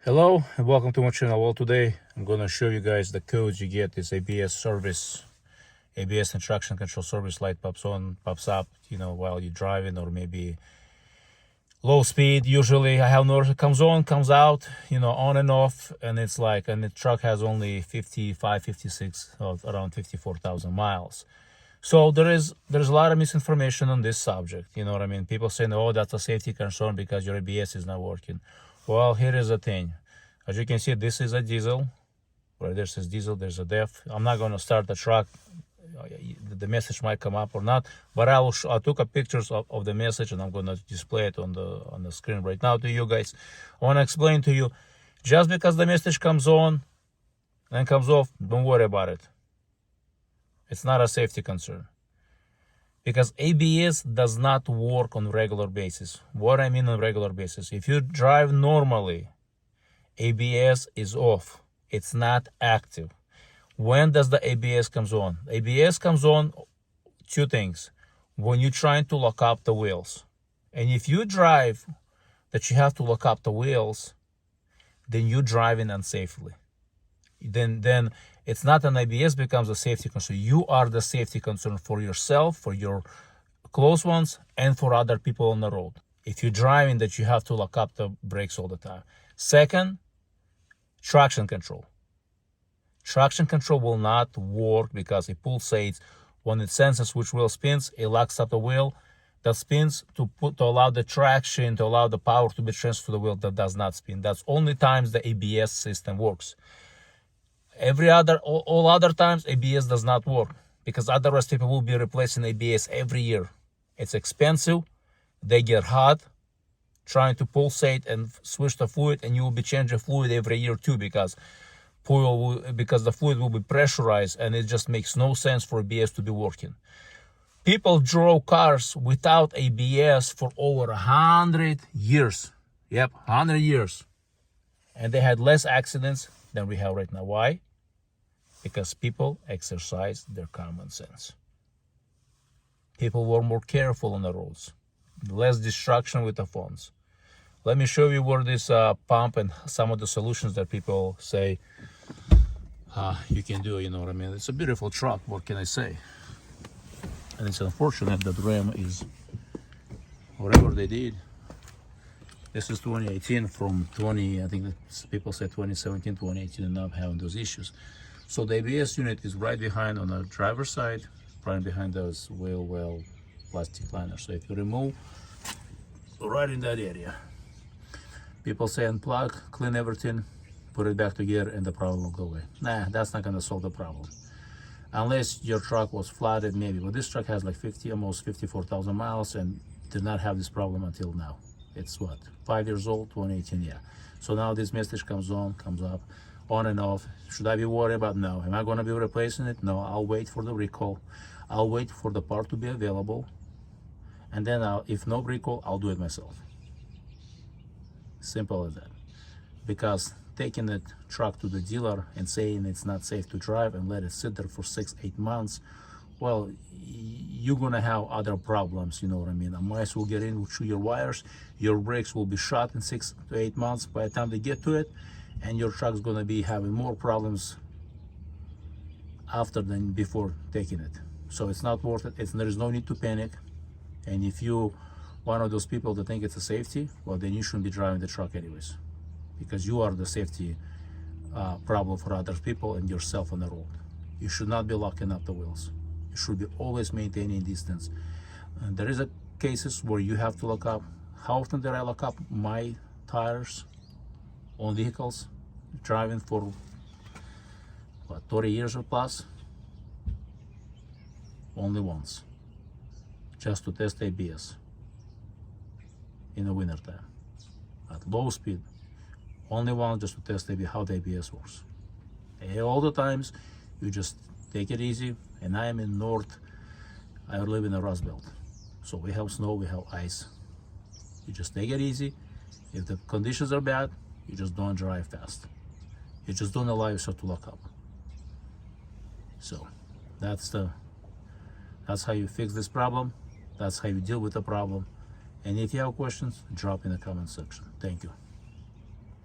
Hello and welcome to my channel. Well, today I'm gonna show you guys the codes you get. This ABS service, ABS and traction control service light pops on, pops up, while you're driving, or maybe low speed. Usually I have noticed it comes on, comes out, on and off, and it's like, and the truck has only 55, 56, or around 54,000 miles. So there's a lot of misinformation on this subject. You know what I mean? People saying, oh, that's a safety concern because your ABS is not working. Well, here is the thing. As you can see, this is a diesel. Where there says diesel, there's a def. I'm not going to start the truck. The message might come up or not, but I took a pictures of the message, and I'm going to display it on the screen right now to you guys. I want to explain to you, just because the message comes on and comes off, don't worry about it. It's not a safety concern. Because ABS does not work on regular basis. What I mean on regular basis, if you drive normally, ABS is off. It's not active. When does the ABS comes on? ABS comes on two things. When you're trying to lock up the wheels. And if you drive that you have to lock up the wheels, then you're driving unsafely. Then it's not an ABS becomes a safety concern. You are the safety concern for yourself, for your close ones, and for other people on the road. If you're driving that you have to lock up the brakes all the time. Second, traction control. Traction control will not work because it pulsates. When it senses which wheel spins, it locks up the wheel that spins to allow the traction, to allow the power to be transferred to the wheel that does not spin. That's only times the ABS system works. All other times, ABS does not work, because otherwise people will be replacing ABS every year. It's expensive. They get hot trying to pulsate and switch the fluid, and you will be changing fluid every year too, because the fluid will be pressurized, and it just makes no sense for ABS to be working. People drove cars without ABS for over 100 years. Yep, 100 years. And they had less accidents than we have right now. Why? Because people exercise their common sense. People were more careful on the roads. Less distraction with the phones. Let me show you where this pump and some of the solutions that people say you can do, you know what I mean? It's a beautiful truck, what can I say? And it's unfortunate that Ram is, whatever they did. This is 2018 from I think people say 2017, 2018, and now I'm having those issues. So the ABS unit is right behind on the driver's side, right behind those wheel well plastic liner. So if you remove, right in that area. People say unplug, clean everything, put it back together, and the problem will go away. Nah, that's not gonna solve the problem. Unless your truck was flooded, maybe. But this truck has like almost 54,000 miles and did not have this problem until now. It's what, 5 years old, 2018, yeah. So now this message comes on, comes up, on and off. Should I be worried about? No. Am I going to be replacing it? No. I'll wait for the recall. I'll wait for the part to be available, and then if no recall, I'll do it myself. Simple as that. Because taking the truck to the dealer and saying it's not safe to drive and let it sit there for 6-8 months, well, you're gonna have other problems, you know what I mean? A mice will get in through your wires, your brakes will be shot in 6 to 8 months by the time they get to it, and your truck's gonna be having more problems after than before taking it. So it's not worth it. There is no need to panic. And if you one of those people that think it's a safety, well, then you shouldn't be driving the truck anyways, because you are the safety problem for other people and yourself on the road. You should not be locking up the wheels. You should be always maintaining distance. And there is cases where you have to lock up. How often did I lock up my tires on vehicles driving for what, 30 years or plus? Only once, just to test ABS in the winter time at low speed. Only one, just to test how the ABS works. All the times you just take it easy. And I am in I live in the Rust Belt, so we have snow, we have ice. You just take it easy. If the conditions are bad, you just don't drive fast. You just don't allow yourself to lock up. So that's how you fix this problem. That's how you deal with the problem. And if you have questions, drop in the comment section. Thank you.